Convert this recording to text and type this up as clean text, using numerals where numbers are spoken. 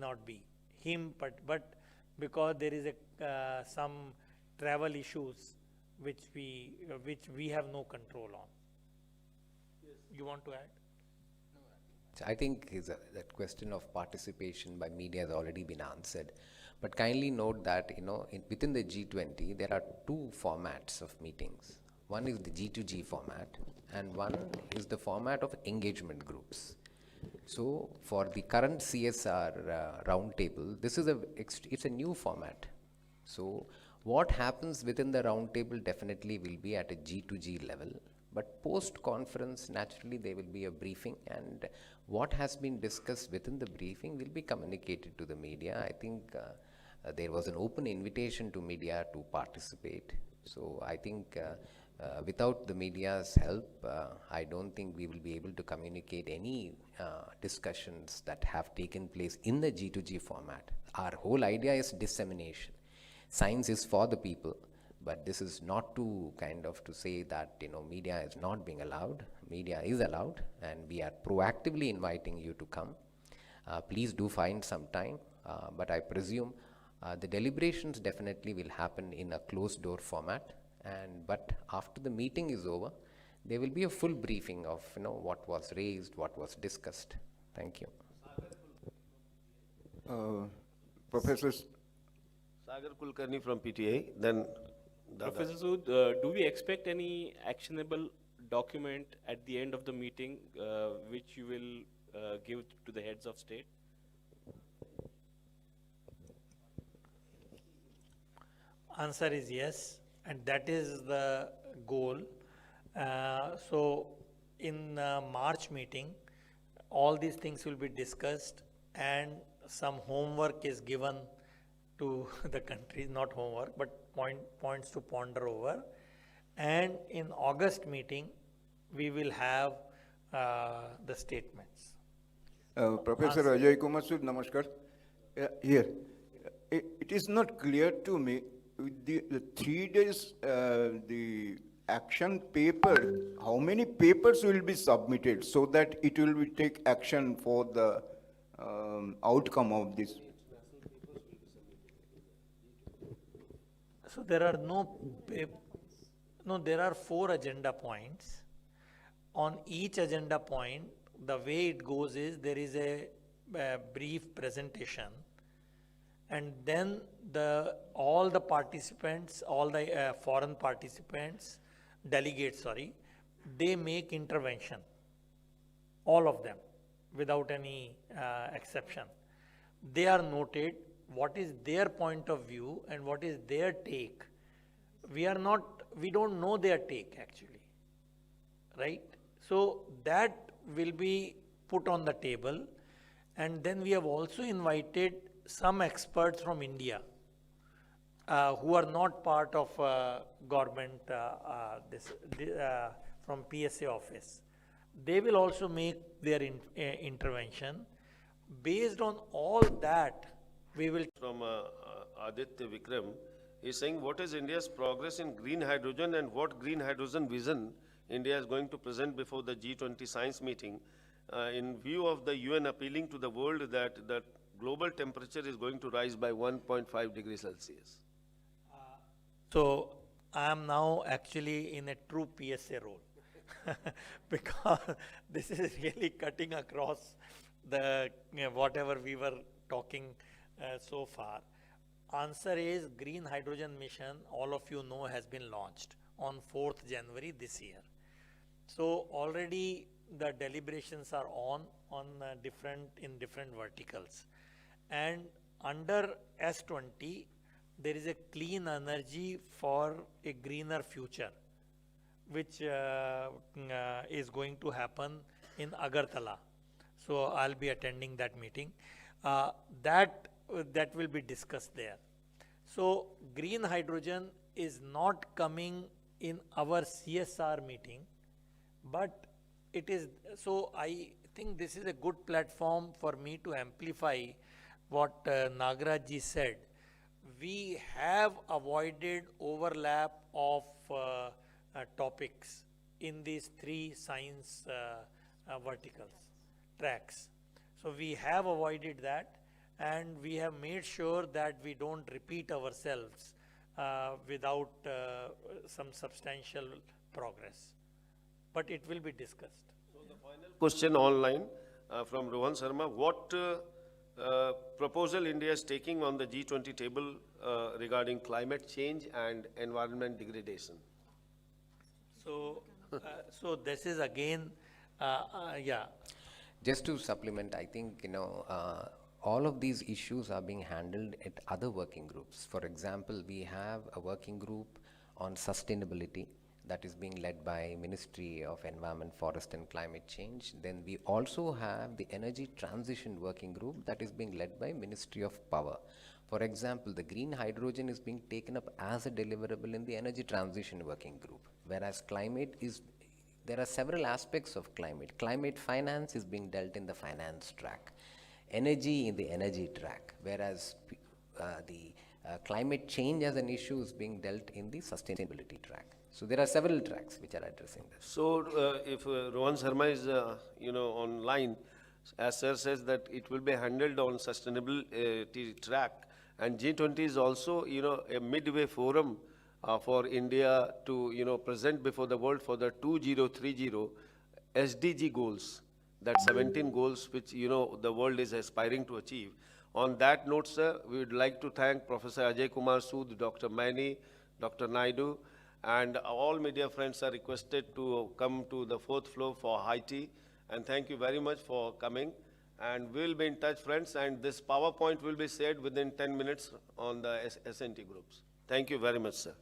not be him, but because there is a some travel issues which we have no control on. You want to add? I think that question of participation by media has already been answered. But kindly note that, within the G20, there are two formats of meetings. One is the G2G format, and one is the format of engagement groups. So, for the current CSR roundtable, it's a new format. So, what happens within the roundtable definitely will be at a G2G level. But post-conference, naturally, there will be a briefing, and what has been discussed within the briefing will be communicated to the media. I think there was an open invitation to media to participate. So I think without the media's help, I don't think we will be able to communicate any discussions that have taken place in the G2G format. Our whole idea is dissemination. Science is for the people. But this is not to to say that media is not being allowed. Media is allowed, and we are proactively inviting you to come. Please do find some time, but I presume the deliberations definitely will happen in a closed door format. But after the meeting is over, there will be a full briefing of what was raised, what was discussed. Thank you. Professor Sagar Kulkarni from PTA. Then Professor Sood, do we expect any actionable document at the end of the meeting which you will give to the heads of state? Answer is yes, and that is the goal. So in March meeting, all these things will be discussed, and some homework is given to the countries, not homework, but points to ponder over. And in August meeting, we will have the statements. Professor Ajay Sood, namaskar. Here, it is not clear to me, the 3 days, the action paper, how many papers will be submitted so that it will be take action for the outcome of this? So there are there are 4 agenda points. On each agenda point, the way it goes is there is a brief presentation, and then all the participants, all the foreign participants, delegates, they make intervention, all of them, without any exception. They are noted, what is their point of view and what is their take. We don't know their take actually, right? So that will be put on the table, and then we have also invited some experts from India who are not part of government from PSA office. They will also make their intervention. Based on all that, we will. From Aditya Vikram is saying, what is India's progress in green hydrogen and what green hydrogen vision India is going to present before the G20 science meeting in view of the UN appealing to the world that global temperature is going to rise by 1.5 degrees Celsius? So I am now actually in a true PSA role because this is really cutting across the whatever we were talking so far. Answer is green hydrogen mission, all of you know, has been launched on 4th January this year. So already the deliberations are on different verticals, and under S20 there is a clean energy for a greener future, which is going to happen in Agartala. So I'll be attending that meeting. That will be discussed there. So green hydrogen is not coming in our CSR meeting, but it is. So I think this is a good platform for me to amplify what Nagaraj ji said. We have avoided overlap of topics in these 3 science verticals, tracks. So we have avoided that, and we have made sure that we don't repeat ourselves without some substantial progress. But it will be discussed. Question online from Rohan Sharma. What proposal India is taking on the G20 table regarding climate change and environment degradation? So, so this is again, yeah. Just to supplement, I think, all of these issues are being handled at other working groups. For example, we have a working group on sustainability that is being led by Ministry of Environment, Forest and Climate Change. Then we also have the Energy Transition Working Group that is being led by Ministry of Power. For example, the green hydrogen is being taken up as a deliverable in the Energy Transition Working Group, whereas there are several aspects of climate. Climate finance is being dealt in the finance track, energy in the energy track, whereas the climate change as an issue is being dealt in the sustainability track. So there are several tracks which are addressing this. So if Rohan Sharma is online, as sir says that it will be handled on sustainability track, and G20 is also a midway forum for India to present before the world for the 2030 SDG goals, that 17 goals which the world is aspiring to achieve. On that note, sir, we would like to thank Professor Ajay Sood, Dr. Maini, Dr. Naidu, and all media friends are requested to come to the 4th floor for high tea. And thank you very much for coming. And we'll be in touch, friends, and this PowerPoint will be shared within 10 minutes on the SNT groups. Thank you very much, sir.